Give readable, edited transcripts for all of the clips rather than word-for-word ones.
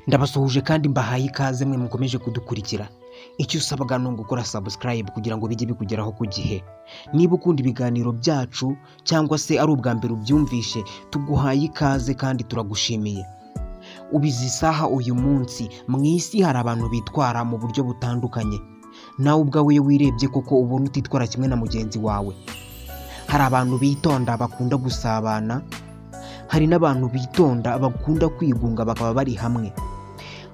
Ndabasuhuje kandi mbahaye ikaze mwe mukomeje kudukurikira. Icyo usabwa ni ugukora subscribe kugira ngo bijye bikugeraho ku gihe. Niba ukunda ibiganiro byacu cyangwa se ari ubwa mbere ubyumvishe, tuguhaye ikaze kandi turagushimiye. Ubizi isaha uyu munsi mu isi hari abantu bitwara mu buryo butandukanye. Nawe ubwawe iyo wirebye koko ubona utitwara kimwe na mugenzi wawe. Hari abantu bitonda bakunda gusabana, hari n'abantu bitonda bakunda kwigunga bakaba bari hamwe.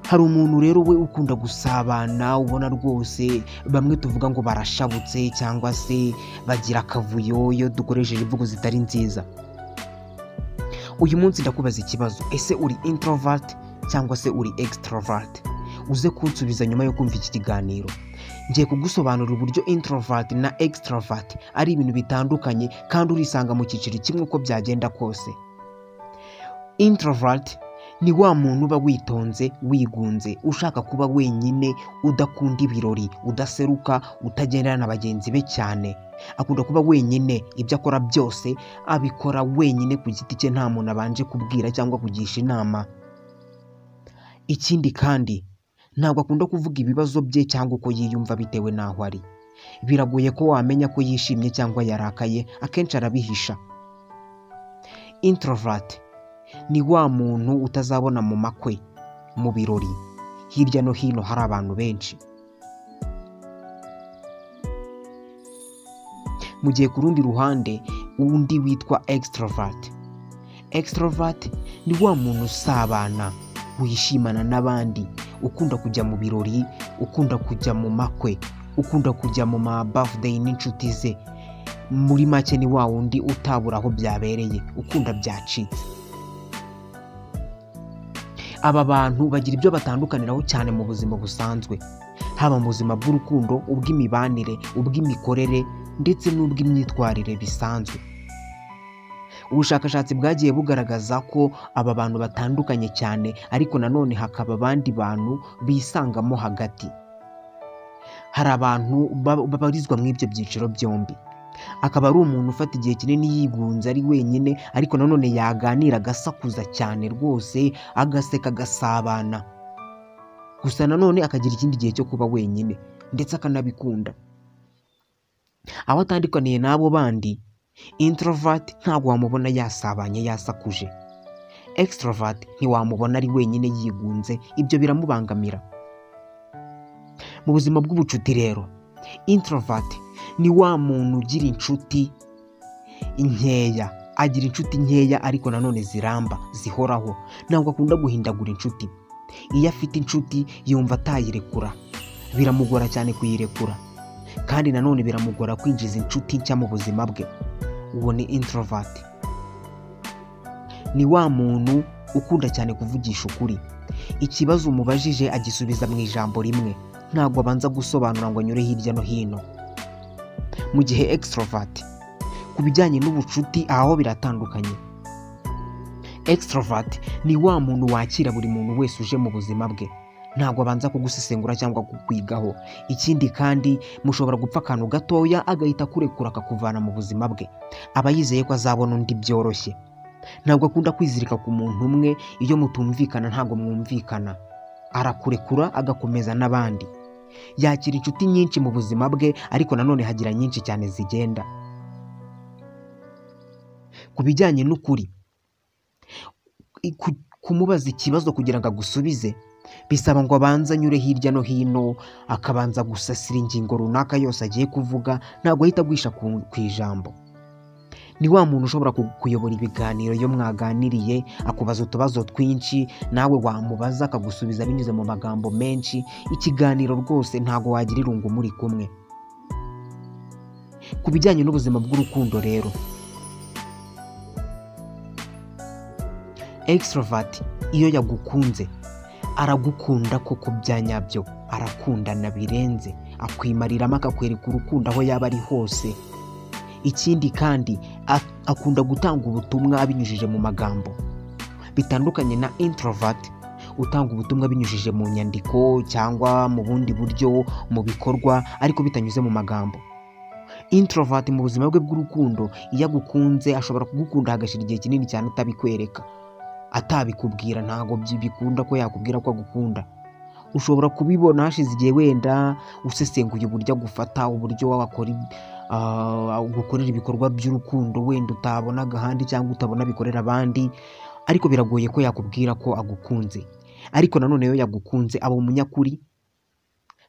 Hari umuntu rero we ukunda gusabana, ubona rwose bamwe tuvuga ngo barashabutse cyangwa se bagira akavuyo iyo dukoresheje imvugo zitari nziza. Uyu munsi ndakubaza ikibazo, ese uri introvert cyangwa se uri extrovert? Uze kunsubiza nyuma yo kumva iki kiganiro. Ngiye kugusobanurira uburyo introvert na extrovert ari ibintu bitandukanye kandi urisanga mu cyiciro kimwe uko byagenda kose. Introvert ni wa muntu uba witonze, wigunze, ushaka kuba wenyine, udakunda ibirori, udaseruka, utagendana na bagenzi be cyane. Akunda kuba wenyine, ibyo akora byose abikora wenyine ku giti cye, nta muntu abanje kubwira cyangwa kugisha inama. Ikindi kandi ntabwo akunda kuvuga ibibazo bye cyangwa uko yiyumva bitewe n'aho ari. Biragoye ko wamenya ko yishimye cyangwa yarakaye, akenshi arabihisha. Introvert ni wa muntu utazabona mu makwe, mu birori, hirya no hino hari abantu benshi. Mu gihe ku rundi ruhande undi witwa extrovert. Extrovert ni wa muntu usabana, wishimana n'abandi, ukunda kujya mu birori, ukunda kujya mu makwe, ukunda kujya mu ma birthday n'inshuti ze. Muri make ni wa wundi utabura aho byabereye, ukunda byacitse. Aba bantu bagira ibyo batandukaniraho cyane mu buzima busanzwe, haba mu buzima bw'urukundo, ubw'imibanire, ubw'imikorere ndetse n'ubw'imyitwarire bisanzwe. Ubushakashatsi bwagiye bugaragaza ko aba bantu batandukanye cyane, ariko nanone hakaba abandi bantu bisangamo hagati. Hari abantu babarizwa mu ibyo byiciro byombi. Akaba ari umuntu ufata igihe kinini yigunze ari wenyine, ariko nanone yaganira agasakuza cyane rwose, agaseka, agasabana. Gusa nanone akagira ikindi gihe cyo kuba wenyine ndetse akanabikunda. Aho atandukaniye n'abo bandi, introvert ntabwo wamubona yasabanye, yasakuje. Extrovert ntiwamubona ari wenyine yigunze, ibyo biramubangamira. Mu buzima bw'ubucuti rero, introvert ni wa muntu ugira inshuti nkeya. Agira inshuti nkeya ariko nanone ziramba, zihoraho. Ntabwo akunda guhindagura inshuti. Iyo afite inshuti yumva atayirekura, biramugora cyane kuyirekura, kandi nanone biramugora kwinjiza inshuti nshya mu buzima bwe. Uwo ni introvert. Ni wa muntu ukunda cyane kuvugisha ukuri. Ikibazo umubajije agisubiza mu ijambo rimwe, ntabwo abanza gusobanura ngo anyure hirya no hino. Mu gihe extrovert ku bijyanye n'ubucuti aho biratandukanye. Extrovert ni wa muntu wakira buri muntu wese uje mu buzima bwe, ntabwo abanza kugusesengura cyangwa kukwigaho. Ikindi kandi mushobora gupfa akantu gatoya agahita kurekura akakuvana mu buzima bwe. Aba yizeye ko azabona undi byoroshye. Ntabwo akunda kwizirika ku muntu umwe, iyo mutumvikana ntabwo mwumvikana, arakurekura agakomeza n'abandi. Yakira inshuti nyinshi mu buzima bwe, ariko nanone hagira nyinshi cyane zigenda. Ku bijyanye n'ukuri, kumubaza ikibazo kugira ngo agusubize bisaba ngo abanze anyure hirya no hino, akabanza gusasira ingingo runaka yose agiye kuvuga, ntabwo ahita agwisha ku ijambo. Ni wa muntu ushobora kuyobora ibiganiro iyo mwaganiriye, akubaza utubazo twinshi, nawe wamubaza akagusubiza binyuze mu magambo menshi. Ikiganiro rwose ntabwo wagira irungu muri kumwe. Ku bijyanye n'ubuzima bw'urukundo rero, extrovert iyo yagukunze aragukunda koko bya nyabyo, arakundana birenze, akwimariramo akakwereka urukundo aho yaba ari hose. Ikindi kandi akunda gutanga ubutumwa abinyujije mu magambo, bitandukanye na introvert utanga ubutumwa binyujije mu nyandiko cyangwa mu bundi buryo, mu bikorwa, ariko bitanyuze mu magambo. Introvert mu buzima bwe bw'urukundo iyo agukunze ashobora kugukunda hagashira igihe kinini cyane atabikwereka, atabikubwira ntago bikunda ko yakubwira ko agukunda. Ushobora kubibona hashize igihe wenda usesenguye uburyo agufata, uburyo gukorera ibikorwa by'urukundo wenda utabonaga ahandi cyangwa utabona bikorera abandi, ariko biragoye ko yakubwira ko agukunze. Ariko nanone iyo yagukunze aba umunyakuri,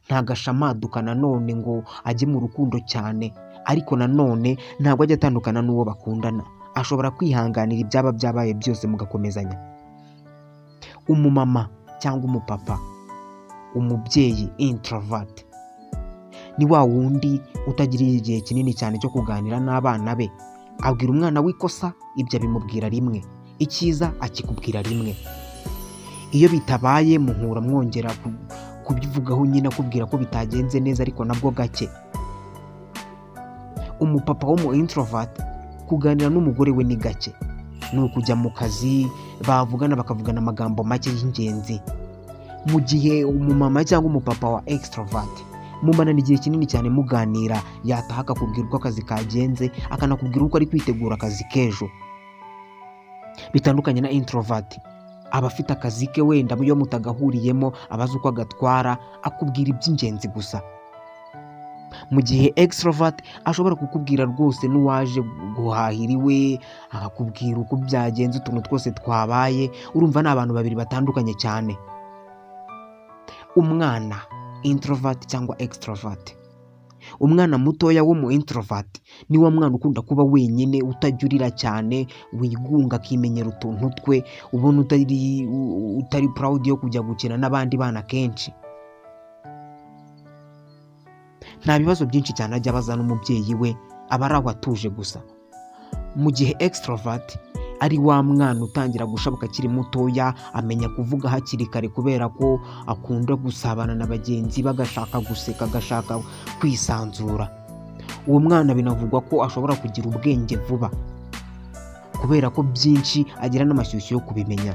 ntagashamaduka nanone ngo ajye mu rukundo cyane, ariko nanone ntabwo ajya atandukana n'uwo bakundana, ashobora kwihanganira ibyaba byabaye byose mugakomezanya. Umumama cyangwa umupapa, umubyeyi introvert, ni wa wundi utagira igihe kinini cyane cyo kuganira n'abana be. Abwira umwana w'ikosa, ibyo abimubwira rimwe, icyiza akikubwira rimwe. Iyo bitabaye muhura mwongera kubivugaho nyine akubwira ko bitagenze neza, ariko nabwo gake. Umupapa wo mu introvert kuganira n'umugore we ni gake, ni ukujya mu kazi bavugana bakavugana amagambo make y'ingenzi. Mu gihe umumama cyangwa umupapa wa extrovert mumarana igihe kinini cyane muganira, yataha akakubwira uko akazi kagenze, akanakubwira uko ari kwitegura akazi k'ejo. Bitandukanye na introvert, aba afite akazi ke wenda iyo mutagahuriyemo abazi uko agatwara, akubwira iby'ingenzi gusa. Mu gihe extrovert ashobora kukubwira rwose n'uwaje guhahira iwe, akakubwira uko byagenze, utuntu twose twabaye. Urumva ni abantu babiri batandukanye cyane. Umwana introvert cyangwa extrovert, umwana mutoya wo mu introvert ni wa mwana ukunda kuba wenyine, utajya cyane, wigunga akimenyera utuntu twe, ubona utari proud yo kujya gukina n'abandi bana kenshi. Nta bibazo byinshi cyane ajya abaza n'umubyeyi we, aba ari aho atuje gusa. Mu gihe extrovert ari wa mwana utangira gushabuka akiri mutoya, amenya kuvuga hakiri kare kubera ko akunda gusabana na bagenzi be, agashaka guseka, agashaka kwisanzura. Uwo mwana binavugwa ko ashobora kugira ubwenge vuba kubera ko byinshi agira n'amashyushyu yo kubimenya.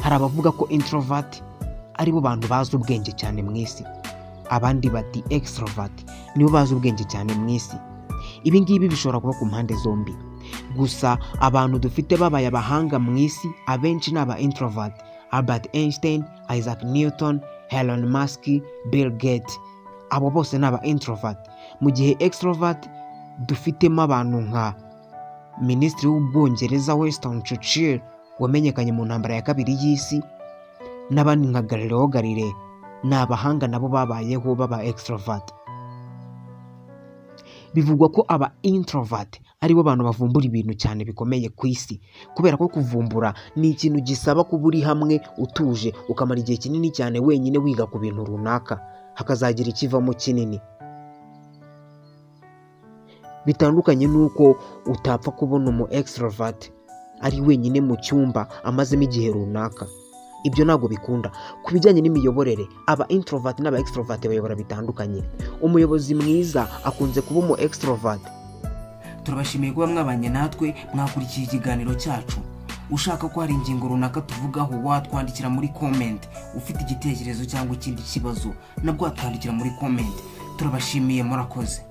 Hari abavuga ko introvert aribo bantu bazi ubwenge cyane mu isi, abandi bati extrovert nibo bazi ubwenge cyane mu isi. Ibi ngibi bishobora kuba ku mpande zombi, gusa abantu dufite babaye abahanga mu isi abenshi ni aba introvert. Albert Einstein, Isaac Newton, Elon Musk, Bill Gates, abo bose ni aba introvert. Mu gihe extrovert dufitemo abantu nka Minisitiri w'Ubwongereza Winston Churchill wamenyekanye mu ntambara ya kabiri y'isi, n'abandi nka Galileo Galilei, ni abahanga nabo babayeho baba extrovert. Bivugwa ko aba introvert aribo bantu bavumbura ibintu cyane bikomeye ku isi, kubera ko kuvumbura ni ikintu gisaba kuba uri hamwe utuje, ukamara igihe kinini cyane wenyine wiga ku bintu runaka, hakazagira ikivamo kinini. Bitandukanye n'uko utapfa kubona umu extrovert ari wenyine mu cyumba amazemo igihe runaka. Ibyo ntabwo bikunda. Ku bijyanye n'imiyoborere, aba introvert n'aba extrovert bayobora bitandukanye. Umuyobozi mwiza akunze kuba umu extrovert. Turabashimiye kuba mwabanye natwe, mwakurikiye ikiganiro cyacu. Ushaka ko hari ingingo runaka tuvugaho, watwandikira muri comment. Ufite igitekerezo cyangwa ikindi kibazo, nabwo watwandikira muri comment. Turabashimiye, murakoze.